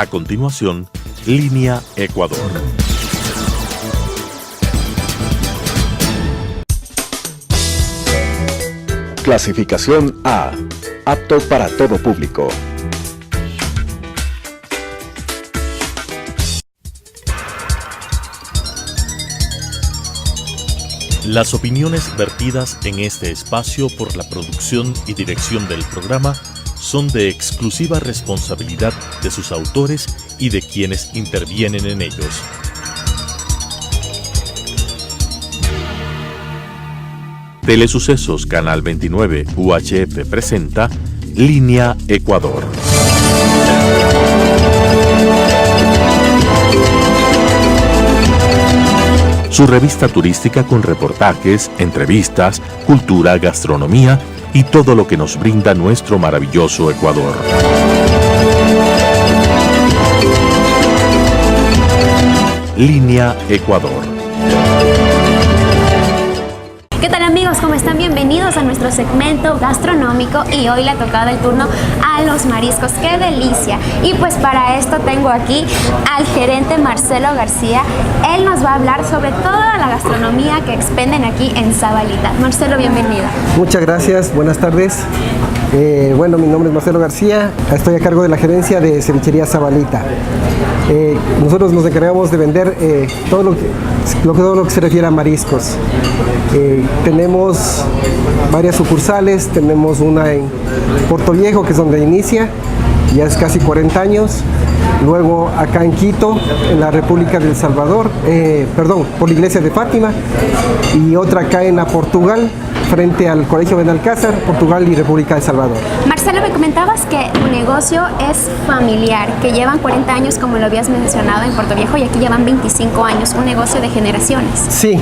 A continuación, Línea Ecuador. Clasificación A. Apto para todo público. Las opiniones vertidas en este espacio por la producción y dirección del programa son de exclusiva responsabilidad de sus autores y de quienes intervienen en ellos. Telesucesos Canal 29 UHF presenta Línea Ecuador. Su revista turística con reportajes, entrevistas, cultura, gastronomía y todo lo que nos brinda nuestro maravilloso Ecuador. Línea Ecuador. ¿Qué tal, amigos? ¿Cómo están? Bienvenidos a nuestro segmento gastronómico y hoy le ha tocado el turno a los mariscos. ¡Qué delicia! Y pues para esto tengo aquí al gerente Marcelo García. Él nos va a hablar sobre toda la gastronomía que expenden aquí en Zabalita. Marcelo, bienvenido. Muchas gracias, buenas tardes. Bueno, mi nombre es Marcelo García, estoy a cargo de la gerencia de Cevichería Zabalita. Nosotros nos encargamos de vender todo lo que se refiere a mariscos. Tenemos varias sucursales, tenemos una en Puerto Viejo, que es donde inicia, ya es casi 40 años. Luego acá en Quito, en la República del Salvador, por la iglesia de Fátima, y otra acá en Portugal, frente al Colegio Benalcázar, Portugal y República de Salvador. Marcelo, me comentabas que tu negocio es familiar, que llevan 40 años, como lo habías mencionado, en Puerto Viejo, y aquí llevan 25 años, un negocio de generaciones. Sí.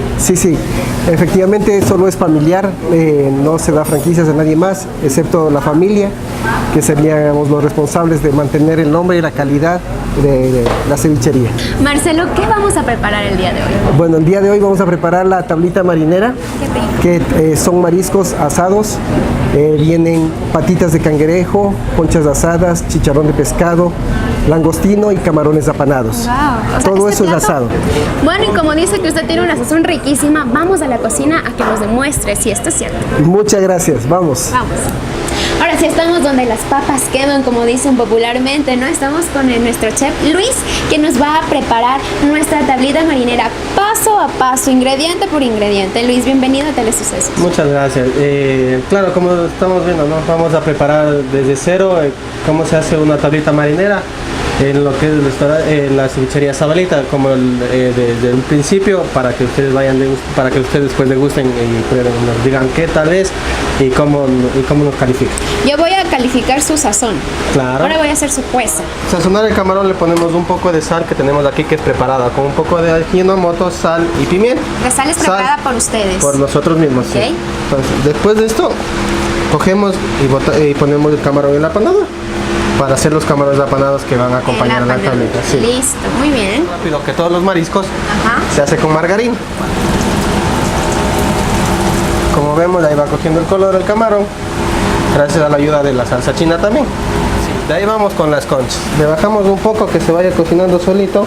Efectivamente, solo es familiar, no se da franquicias a nadie más, excepto la familia, que seríamos los responsables de mantener el nombre y la calidad de la cevichería. Marcelo, ¿qué vamos a preparar el día de hoy? Bueno, el día de hoy vamos a preparar la tablita marinera, que son mariscos asados. Vienen patitas de cangrejo, conchas asadas, chicharrón de pescado, langostino y camarones apanados. Wow. Todo eso es asado. Bueno, y como dice que usted tiene una sazón riquísima, vamos a la cocina a que nos demuestre si esto es cierto. Muchas gracias, vamos. Ahora sí estamos donde las papas queman, como dicen popularmente, ¿no? Estamos con nuestro chef Luis, que nos va a preparar nuestra tablita marinera paso a paso, ingrediente por ingrediente. Luis, bienvenido a Telesucesos. Muchas gracias. Claro, como estamos viendo, ¿no? Vamos a preparar desde cero cómo se hace una tablita marinera en lo que es la cevichería Zabalita, como desde un principio, para que ustedes para que ustedes después degusten y nos digan qué tal es y cómo nos califica. Yo voy a calificar su sazón. Claro. Ahora voy a hacer su jueza. Sazonar el camarón, le ponemos un poco de sal que tenemos aquí, que es preparada con un poco de ajinomoto, sal y pimienta. La sal es preparada por ustedes. Por nosotros mismos. Okay. Sí. Entonces, después de esto, cogemos y ponemos el camarón en la panadura para hacer los camarones apanados que van a acompañar a la tablita. Sí. Listo, muy bien. Rápido, que todos los mariscos. Ajá. Se hace con margarina. Como vemos, ahí va cogiendo el color el camarón, gracias a la ayuda de la salsa china también. De ahí vamos con las conchas. Le bajamos un poco que se vaya cocinando solito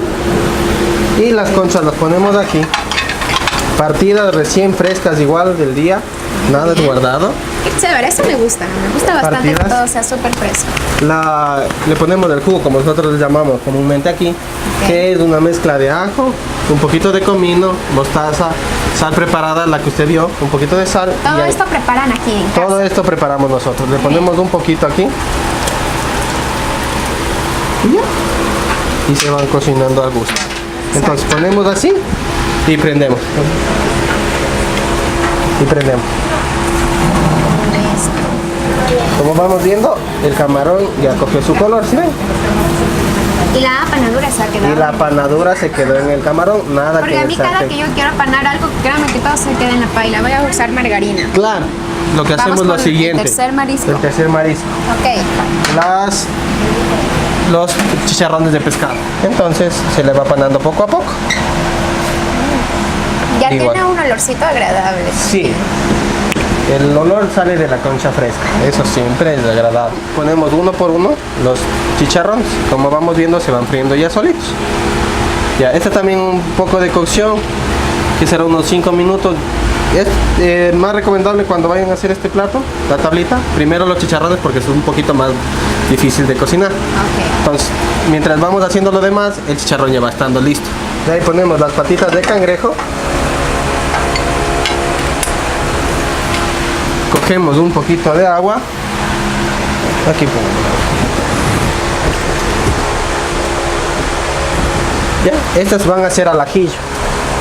y las conchas las ponemos aquí, partidas recién frescas, igual del día, nada es guardado. Qué chévere, eso me gusta bastante, partidas. Que todo sea súper fresco. Le ponemos el jugo, como nosotros le llamamos comúnmente aquí, que es una mezcla de ajo, un poquito de comino, mostaza, sal preparada, la que usted vio, un poquito de sal. Todo esto preparan aquí en casa. Todo esto preparamos nosotros. Le ponemos un poquito aquí. Y ya. Y se van cocinando al gusto. Entonces ponemos así y prendemos. Como vamos viendo, el camarón ya cogió su color, ¿sí ven? Y la panadura se ha quedado. Y la panadura se quedó en el camarón, nada. Porque que a mí cada que yo quiero panar algo, créanme que todo se queda en la paila. Voy a usar margarina. Claro. Lo que hacemos es lo siguiente. El tercer marisco. El tercer marisco. Ok. Los chicharrones de pescado. Entonces se le va panando poco a poco. Ya Igual. tiene un olorcito agradable. Sí. El olor sale de la concha fresca, eso siempre es agradable. Ponemos uno por uno los chicharrones, como vamos viendo se van friendo ya solitos. Ya, este también un poco de cocción, que será unos 5 minutos. Es más recomendable cuando vayan a hacer este plato, la tablita, primero los chicharrones porque es un poquito más difícil de cocinar. Entonces, mientras vamos haciendo lo demás, el chicharrón ya va estando listo. De ahí ponemos las patitas de cangrejo. Cogemos un poquito de agua. Aquí ponemos. Ya, estas van a ser al ajillo,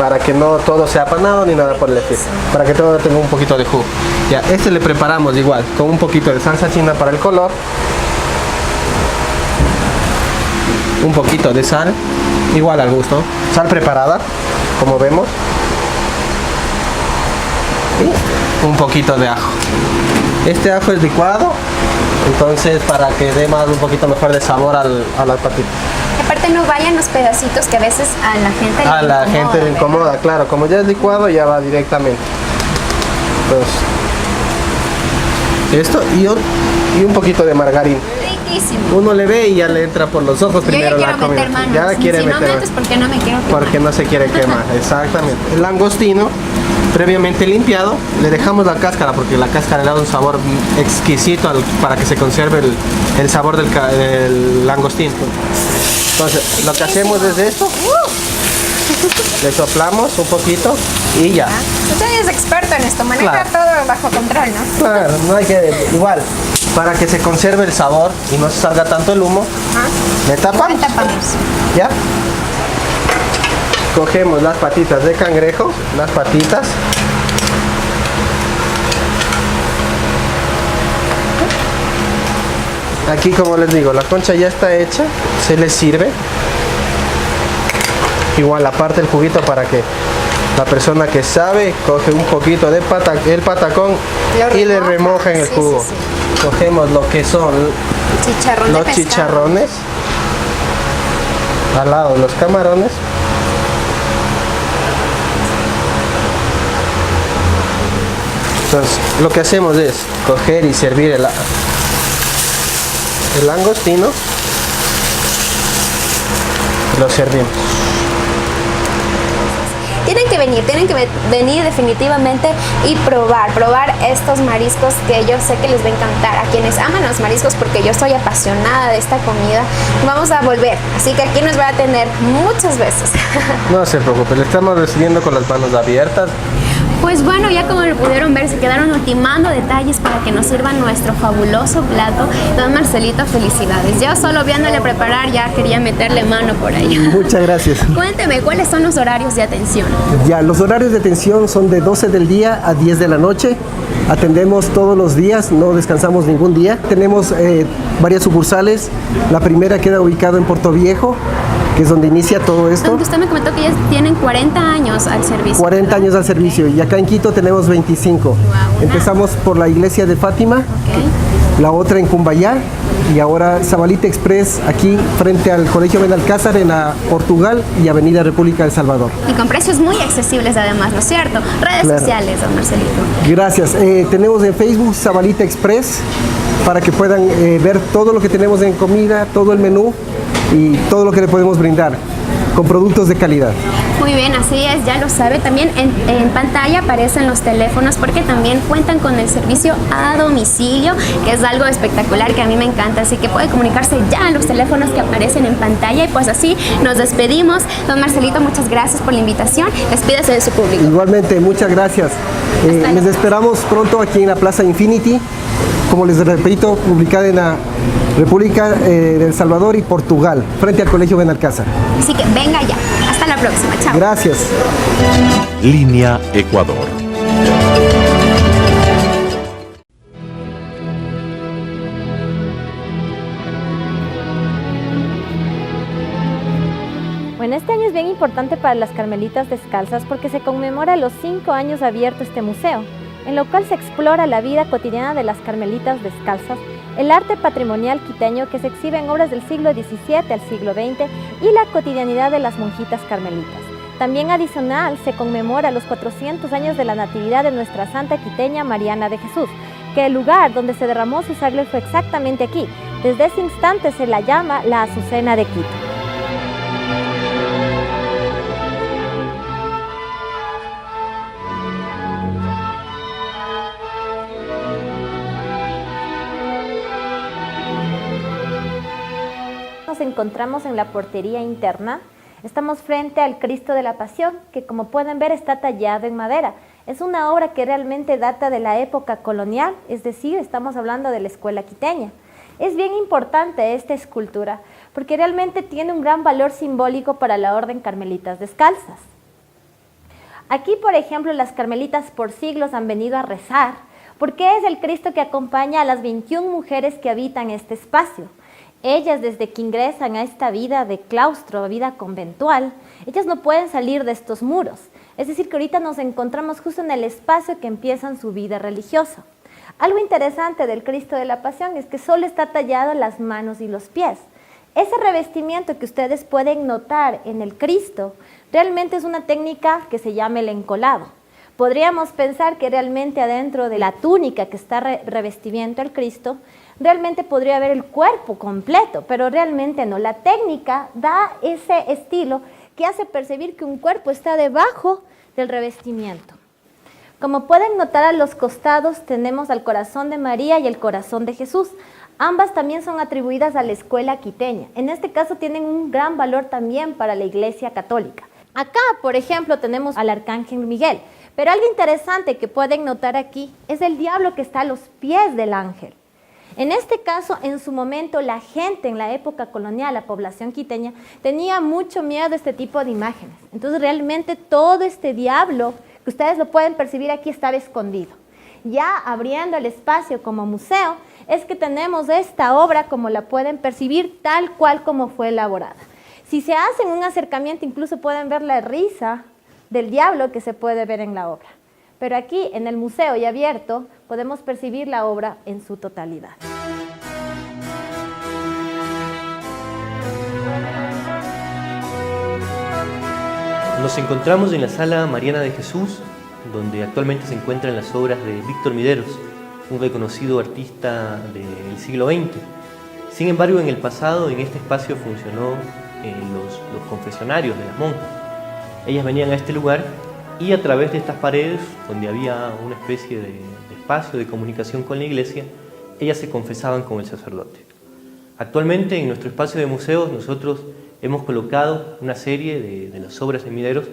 para que no todo sea apanado ni nada por el estilo, para que todo tenga un poquito de jugo. Ya, este le preparamos igual, con un poquito de salsa china para el color, un poquito de sal, igual al gusto, sal preparada, como vemos, y un poquito de ajo. Este ajo es licuado, entonces para que dé más un poquito mejor de sabor a las patitas. Aparte no vayan los pedacitos que a veces a la gente le incomoda, claro, como ya es licuado ya va directamente. Entonces, esto y un poquito de margarina. Riquísimo. Uno le ve y ya le entra por los ojos. Yo primero ya la quiero comida. meter manos. Ya quiere si meter no metes porque no me quiero quemar. porque no se quiere quemar, exactamente. El langostino previamente limpiado, le dejamos la cáscara porque la cáscara le da un sabor exquisito para que se conserve el sabor del langostino. Entonces, lo que hacemos es esto, le soplamos un poquito y ya. Usted es experto en esto, maneja Claro. todo bajo control, ¿no? Claro, no hay que, igual, para que se conserve el sabor y no se salga tanto el humo, le tapamos. Le tapamos. ¿Ya? Cogemos las patitas de cangrejo, las patitas. Aquí, como les digo, la concha ya está hecha, se les sirve. Igual aparte el juguito para que la persona que sabe coge un poquito de el patacón y le remoja en el jugo. Sí. Cogemos lo que son Chicharrón de los pescado. chicharrones, al lado los camarones. Entonces, lo que hacemos es coger y servir el langostino. Lo servimos. Tienen que venir definitivamente y probar estos mariscos que yo sé que les va a encantar. A quienes aman los mariscos, porque yo estoy apasionada de esta comida, vamos a volver. Así que aquí nos va a tener muchas veces. No se preocupe, le estamos recibiendo con las manos abiertas. Pues bueno, ya como lo pudieron ver, se quedaron ultimando detalles para que nos sirvan nuestro fabuloso plato. Don Marcelito, felicidades. Yo solo viéndole preparar ya quería meterle mano por ahí. Muchas gracias. Cuénteme, ¿cuáles son los horarios de atención? Ya, los horarios de atención son de 12 del día a 10 de la noche. Atendemos todos los días, no descansamos ningún día. Tenemos varias sucursales. La primera queda ubicada en Puerto Viejo, que es donde inicia todo esto. Donde usted me comentó que ya tienen 40 años al servicio. 40 años al servicio, y acá en Quito tenemos 25. Empezamos por la iglesia de Fátima, la otra en Cumbayá, y ahora Zabalita Express aquí frente al Colegio Benalcázar en la Portugal y Avenida República del Salvador. Y con precios muy accesibles además, ¿no es cierto? Redes Claro. sociales, don Marcelito. Gracias. Tenemos en Facebook Zabalita Express para que puedan ver todo lo que tenemos en comida, todo el menú y todo lo que le podemos brindar con productos de calidad. Muy bien, así es, ya lo sabe. También en pantalla aparecen los teléfonos porque también cuentan con el servicio a domicilio, que es algo espectacular que a mí me encanta. Así que puede comunicarse ya a los teléfonos que aparecen en pantalla. Y pues así nos despedimos. Don Marcelito, muchas gracias por la invitación. Despídase de su público. Igualmente, muchas gracias. Les esperamos pronto aquí en la Plaza Infinity, como les repito, ubicada en la República de El Salvador y Portugal, frente al Colegio Benalcázar. Así que venga ya. Hasta la próxima. Chao. Gracias. Línea Ecuador. Bueno, este año es bien importante para las Carmelitas Descalzas porque se conmemora los 5 años abierto este museo, en lo cual se explora la vida cotidiana de las Carmelitas Descalzas, el arte patrimonial quiteño que se exhibe en obras del siglo XVII al siglo XX y la cotidianidad de las monjitas carmelitas. También adicional se conmemora los 400 años de la natividad de nuestra santa quiteña Mariana de Jesús, que el lugar donde se derramó su sangre fue exactamente aquí. Desde ese instante se la llama la Azucena de Quito. Nos encontramos en la portería interna. Estamos frente al Cristo de la Pasión, que como pueden ver está tallado en madera. Es una obra que realmente data de la época colonial, es decir, estamos hablando de la escuela quiteña. Es bien importante esta escultura, porque realmente tiene un gran valor simbólico para la Orden Carmelitas Descalzas. Aquí, por ejemplo, las carmelitas por siglos han venido a rezar, porque es el Cristo que acompaña a las 21 mujeres que habitan este espacio. Ellas, desde que ingresan a esta vida de claustro, vida conventual, ellas no pueden salir de estos muros. Es decir, que ahorita nos encontramos justo en el espacio que empiezan su vida religiosa. Algo interesante del Cristo de la Pasión es que solo está tallado las manos y los pies. Ese revestimiento que ustedes pueden notar en el Cristo realmente es una técnica que se llama el encolado. Podríamos pensar que realmente adentro de la túnica que está revestimiento al Cristo, realmente podría haber el cuerpo completo, pero realmente no. La técnica da ese estilo que hace percibir que un cuerpo está debajo del revestimiento. Como pueden notar, a los costados tenemos al corazón de María y el corazón de Jesús. Ambas también son atribuidas a la escuela quiteña. En este caso tienen un gran valor también para la Iglesia Católica. Acá, por ejemplo, tenemos al Arcángel Miguel. Pero algo interesante que pueden notar aquí es el diablo que está a los pies del ángel. En este caso, en su momento, la gente en la época colonial, la población quiteña, tenía mucho miedo de este tipo de imágenes. Entonces, realmente todo este diablo, que ustedes lo pueden percibir aquí, estaba escondido. Ya abriendo el espacio como museo, es que tenemos esta obra como la pueden percibir tal cual como fue elaborada. Si se hacen un acercamiento, incluso pueden ver la risa del diablo que se puede ver en la obra. Pero aquí, en el museo y abierto, podemos percibir la obra en su totalidad. Nos encontramos en la Sala Mariana de Jesús, donde actualmente se encuentran las obras de Víctor Mideros, un reconocido artista del siglo XX. Sin embargo, en el pasado, en este espacio funcionó los confesionarios de las monjas. Ellas venían a este lugar y a través de estas paredes, donde había una especie de espacio de comunicación con la iglesia, ellas se confesaban con el sacerdote. Actualmente en nuestro espacio de museos nosotros hemos colocado una serie de las obras de Mideros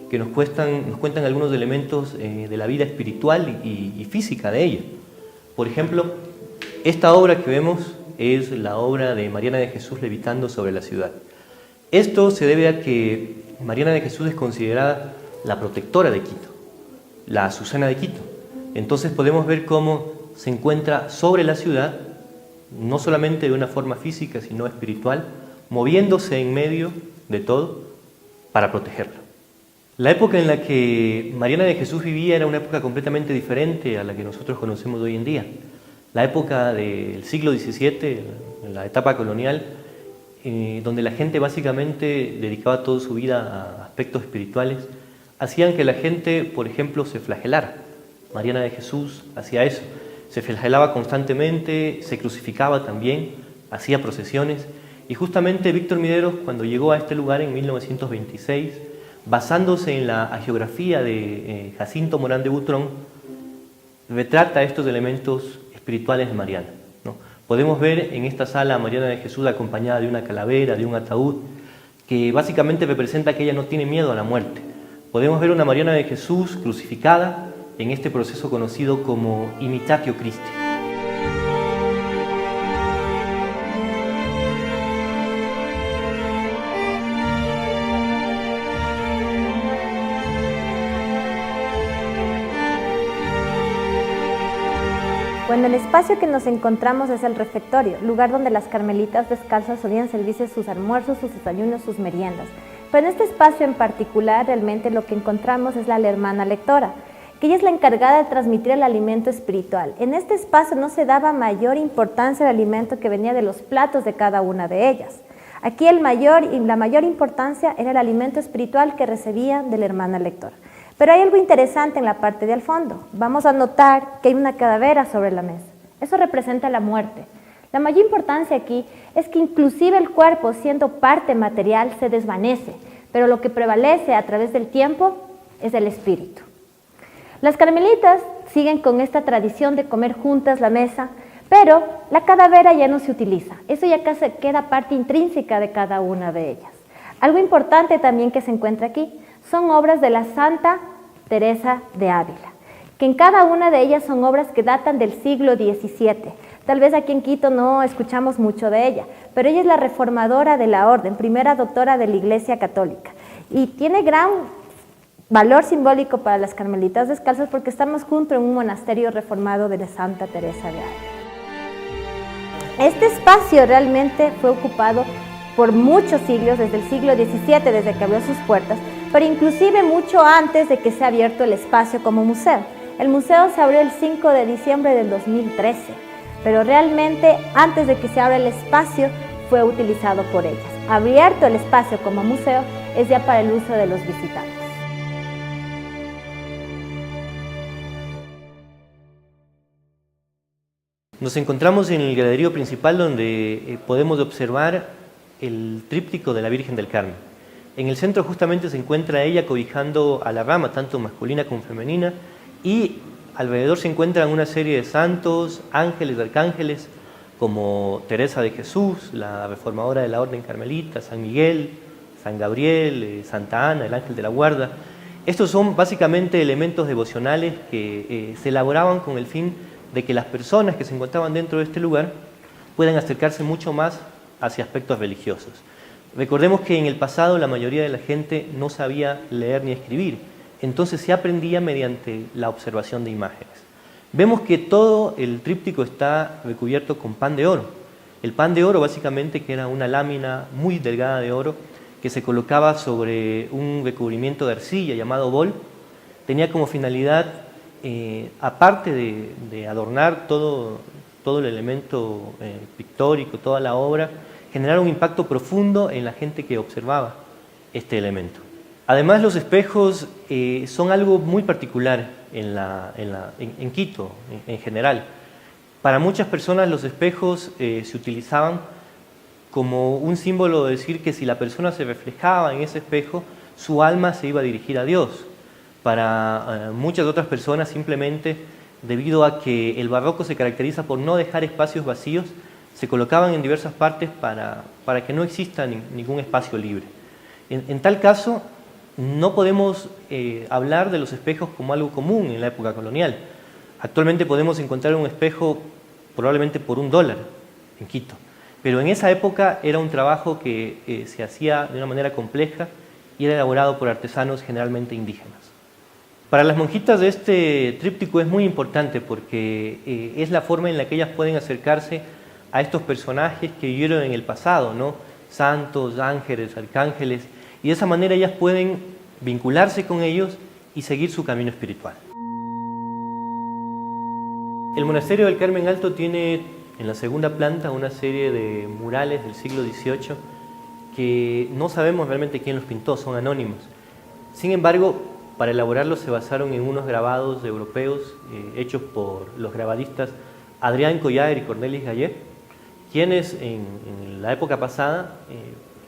que nos cuentan algunos elementos de la vida espiritual y física de ella. Por ejemplo, esta obra que vemos es la obra de Mariana de Jesús levitando sobre la ciudad. Esto se debe a que Mariana de Jesús es considerada la protectora de Quito, la Azucena de Quito. Entonces podemos ver cómo se encuentra sobre la ciudad, no solamente de una forma física, sino espiritual, moviéndose en medio de todo para protegerla. La época en la que Mariana de Jesús vivía era una época completamente diferente a la que nosotros conocemos hoy en día. La época del siglo XVII, la etapa colonial, donde la gente básicamente dedicaba toda su vida a aspectos espirituales, hacían que la gente, por ejemplo, se flagelara. Mariana de Jesús hacía eso, se flagelaba constantemente, se crucificaba también, hacía procesiones, y justamente Víctor Mideros, cuando llegó a este lugar en 1926, basándose en la hagiografía de Jacinto Morán de Butrón, retrata estos elementos espirituales de Mariana, ¿no? Podemos ver en esta sala a Mariana de Jesús acompañada de una calavera, de un ataúd, que básicamente representa que ella no tiene miedo a la muerte. Podemos ver una Mariana de Jesús crucificada en este proceso conocido como Imitatio Christi. Bueno, el espacio que nos encontramos es el refectorio, lugar donde las carmelitas descalzas solían servirse sus almuerzos, sus desayunos, sus meriendas. Pero en este espacio en particular, realmente lo que encontramos es la hermana lectora, que ella es la encargada de transmitir el alimento espiritual. En este espacio no se daba mayor importancia al alimento que venía de los platos de cada una de ellas. Aquí la mayor importancia era el alimento espiritual que recibían de la hermana lectora. Pero hay algo interesante en la parte de al fondo. Vamos a notar que hay una calavera sobre la mesa. Eso representa la muerte. La mayor importancia aquí es que inclusive el cuerpo, siendo parte material, se desvanece, pero lo que prevalece a través del tiempo es el espíritu. Las carmelitas siguen con esta tradición de comer juntas la mesa, pero la calavera ya no se utiliza. Eso ya casi queda parte intrínseca de cada una de ellas. Algo importante también que se encuentra aquí son obras de la Santa Teresa de Ávila, que en cada una de ellas son obras que datan del siglo XVII. Tal vez aquí en Quito no escuchamos mucho de ella, pero ella es la reformadora de la orden, primera doctora de la Iglesia Católica, y tiene gran valor simbólico para las carmelitas descalzas porque estamos junto en un monasterio reformado de la Santa Teresa de Ávila. Este espacio realmente fue ocupado por muchos siglos, desde el siglo XVII, desde que abrió sus puertas, pero inclusive mucho antes de que sea abierto el espacio como museo. El museo se abrió el 5 de diciembre del 2013, pero realmente antes de que se abra el espacio fue utilizado por ellas. Abierto el espacio como museo es ya para el uso de los visitantes. Nos encontramos en el graderío principal donde podemos observar el tríptico de la Virgen del Carmen. En el centro justamente se encuentra ella cobijando a la rama, tanto masculina como femenina, y alrededor se encuentran una serie de santos, ángeles, arcángeles, como Teresa de Jesús, la reformadora de la Orden Carmelita, San Miguel, San Gabriel, Santa Ana, el ángel de la guarda. Estos son básicamente elementos devocionales que se elaboraban con el fin de que las personas que se encontraban dentro de este lugar puedan acercarse mucho más hacia aspectos religiosos. Recordemos que en el pasado la mayoría de la gente no sabía leer ni escribir, entonces se aprendía mediante la observación de imágenes. Vemos que todo el tríptico está recubierto con pan de oro. El pan de oro básicamente que era una lámina muy delgada de oro que se colocaba sobre un recubrimiento de arcilla llamado bol, tenía como finalidad aparte de adornar todo el elemento pictórico, toda la obra, generar un impacto profundo en la gente que observaba este elemento. Además, los espejos son algo muy particular en Quito en general. Para muchas personas los espejos se utilizaban como un símbolo de decir que si la persona se reflejaba en ese espejo, su alma se iba a dirigir a Dios. Para muchas otras personas simplemente debido a que el barroco se caracteriza por no dejar espacios vacíos, se colocaban en diversas partes para que no exista ningún espacio libre. En tal caso, no podemos hablar de los espejos como algo común en la época colonial. Actualmente podemos encontrar un espejo probablemente por $1 en Quito, pero en esa época era un trabajo que se hacía de una manera compleja y era elaborado por artesanos generalmente indígenas. Para las monjitas este tríptico es muy importante porque es la forma en la que ellas pueden acercarse a estos personajes que vivieron en el pasado, ¿no? Santos, ángeles, arcángeles, y de esa manera ellas pueden vincularse con ellos y seguir su camino espiritual. El monasterio del Carmen Alto tiene en la segunda planta una serie de murales del siglo XVIII que no sabemos realmente quién los pintó, son anónimos. Sin embargo, para elaborarlos se basaron en unos grabados europeos hechos por los grabadistas Adrián Collaert y Cornelis Gallet, quienes en la época pasada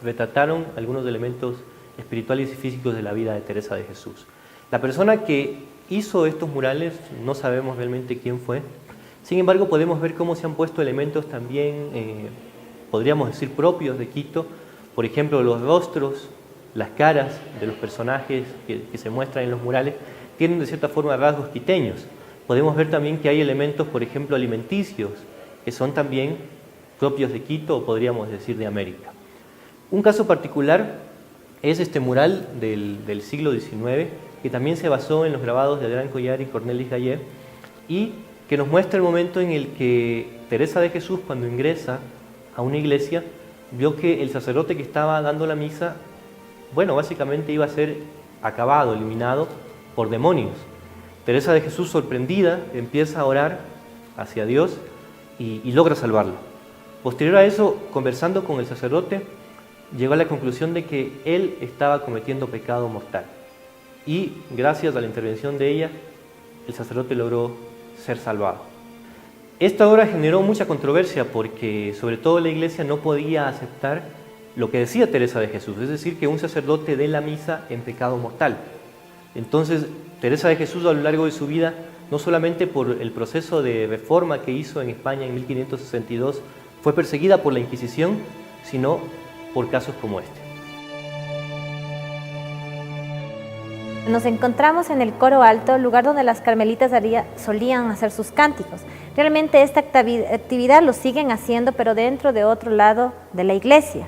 retrataron algunos elementos espirituales y físicos de la vida de Teresa de Jesús. La persona que hizo estos murales no sabemos realmente quién fue, sin embargo podemos ver cómo se han puesto elementos también, podríamos decir, propios de Quito, por ejemplo los rostros, las caras de los personajes que se muestran en los murales tienen de cierta forma rasgos quiteños. Podemos ver también que hay elementos, por ejemplo, alimenticios, que son también propios de Quito o podríamos decir de América. Un caso particular es este mural del siglo XIX, que también se basó en los grabados de Adrián Collaert y Cornelis Gallet, y que nos muestra el momento en el que Teresa de Jesús, cuando ingresa a una iglesia, vio que el sacerdote que estaba dando la misa, bueno, básicamente iba a ser acabado, eliminado por demonios. Teresa de Jesús, sorprendida, empieza a orar hacia Dios y logra salvarlo. Posterior a eso, conversando con el sacerdote, llegó a la conclusión de que él estaba cometiendo pecado mortal. Y gracias a la intervención de ella, el sacerdote logró ser salvado. Esta obra generó mucha controversia porque sobre todo la Iglesia no podía aceptar lo que decía Teresa de Jesús, es decir, que un sacerdote dé la misa en pecado mortal. Entonces, Teresa de Jesús a lo largo de su vida, no solamente por el proceso de reforma que hizo en España en 1562, fue perseguida por la Inquisición, sino por casos como este. Nos encontramos en el coro alto, lugar donde las carmelitas solían hacer sus cánticos. Realmente esta actividad lo siguen haciendo, pero dentro de otro lado de la iglesia.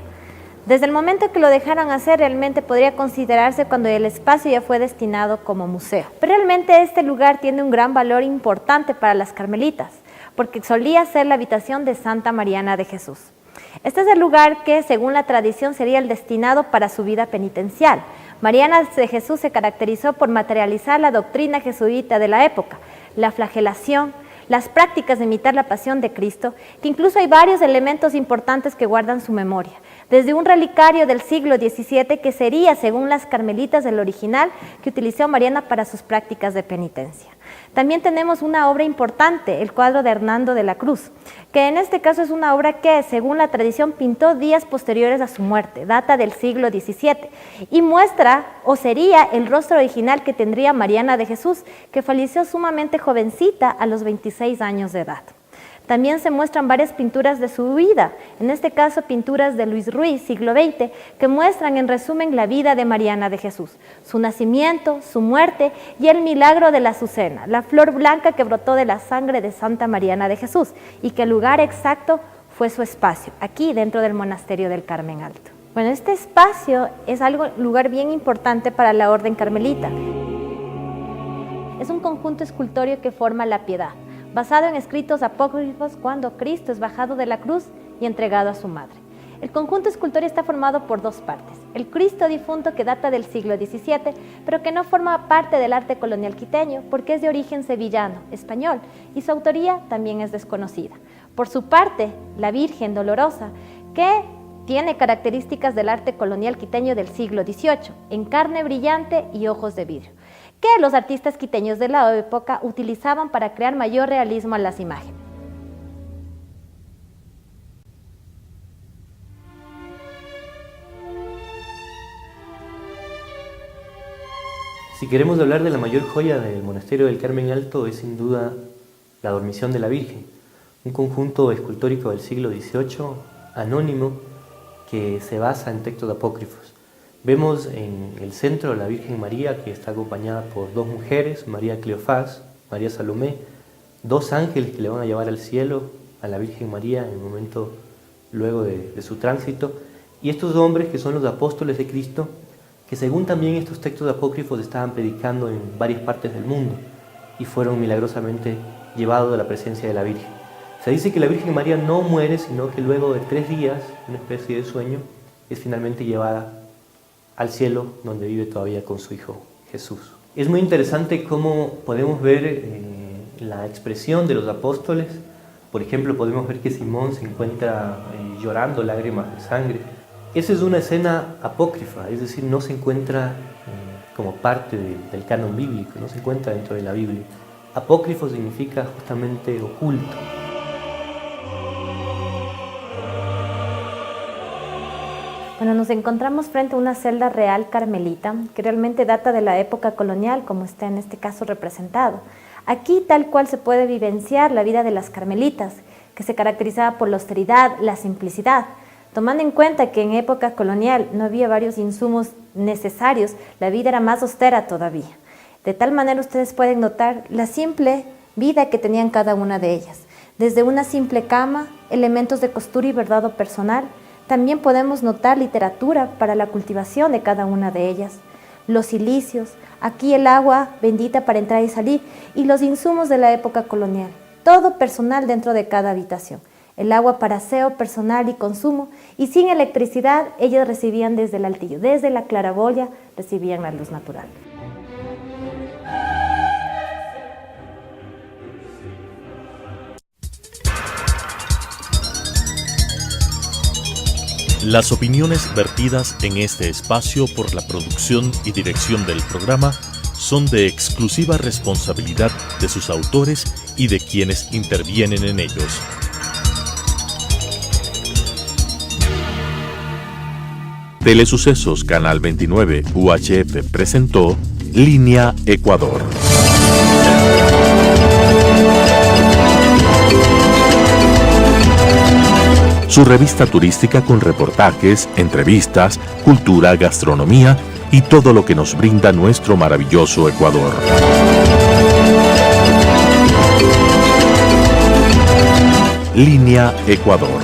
Desde el momento que lo dejaron hacer, realmente podría considerarse cuando el espacio ya fue destinado como museo. Pero realmente este lugar tiene un gran valor importante para las carmelitas, porque solía ser la habitación de Santa Mariana de Jesús. Este es el lugar que, según la tradición, sería el destinado para su vida penitencial. Mariana de Jesús se caracterizó por materializar la doctrina jesuita de la época, la flagelación, las prácticas de imitar la pasión de Cristo, que incluso hay varios elementos importantes que guardan su memoria. Desde un relicario del siglo XVII que sería, según las carmelitas, el original que utilizó Mariana para sus prácticas de penitencia. También tenemos una obra importante, el cuadro de Hernando de la Cruz, que en este caso es una obra que, según la tradición, pintó días posteriores a su muerte, data del siglo XVII, y muestra, o sería, el rostro original que tendría Mariana de Jesús, que falleció sumamente jovencita a los 26 años de edad. También se muestran varias pinturas de su vida, en este caso pinturas de Luis Ruiz, siglo XX, que muestran en resumen la vida de Mariana de Jesús, su nacimiento, su muerte y el milagro de la azucena, la flor blanca que brotó de la sangre de Santa Mariana de Jesús y que el lugar exacto fue su espacio, aquí dentro del monasterio del Carmen Alto. Bueno, este espacio es lugar bien importante para la orden carmelita. Es un conjunto escultórico que forma la piedad, basado en escritos apócrifos cuando Cristo es bajado de la cruz y entregado a su madre. El conjunto escultórico está formado por dos partes. El Cristo difunto, que data del siglo XVII, pero que no forma parte del arte colonial quiteño porque es de origen sevillano, español, y su autoría también es desconocida. Por su parte, la Virgen Dolorosa, que tiene características del arte colonial quiteño del siglo XVIII, en carne brillante y ojos de vidrio, que los artistas quiteños de la época utilizaban para crear mayor realismo a las imágenes. Si queremos hablar de la mayor joya del monasterio del Carmen Alto, es sin duda la Dormición de la Virgen, un conjunto escultórico del siglo XVIII, anónimo, que se basa en textos apócrifos. Vemos en el centro a la Virgen María, que está acompañada por dos mujeres, María Cleofás, María Salomé, dos ángeles que le van a llevar al cielo a la Virgen María en el momento luego de su tránsito, y estos hombres que son los apóstoles de Cristo, que según también estos textos apócrifos estaban predicando en varias partes del mundo y fueron milagrosamente llevados a la presencia de la Virgen. Se dice que la Virgen María no muere, sino que luego de 3 días, una especie de sueño, es finalmente llevada al cielo, donde vive todavía con su Hijo Jesús. Es muy interesante cómo podemos ver la expresión de los apóstoles. Por ejemplo, podemos ver que Simón se encuentra llorando lágrimas de sangre. Esa es una escena apócrifa, es decir, no se encuentra como parte del canon bíblico, no se encuentra dentro de la Biblia. Apócrifo significa justamente oculto. Bueno, nos encontramos frente a una celda real carmelita que realmente data de la época colonial, como está en este caso representado. Aquí tal cual se puede vivenciar la vida de las carmelitas, que se caracterizaba por la austeridad, la simplicidad. Tomando en cuenta que en época colonial no había varios insumos necesarios, la vida era más austera todavía. De tal manera ustedes pueden notar la simple vida que tenían cada una de ellas. Desde una simple cama, elementos de costura y bordado personal. También podemos notar literatura para la cultivación de cada una de ellas, los cilicios, aquí el agua bendita para entrar y salir, y los insumos de la época colonial, todo personal dentro de cada habitación, el agua para aseo personal y consumo, y sin electricidad ellos recibían desde el altillo, desde la claraboya recibían la luz natural. Las opiniones vertidas en este espacio por la producción y dirección del programa son de exclusiva responsabilidad de sus autores y de quienes intervienen en ellos. Telesucesos Canal 29 UHF presentó Línea Ecuador. Su revista turística con reportajes, entrevistas, cultura, gastronomía y todo lo que nos brinda nuestro maravilloso Ecuador. Línea Ecuador.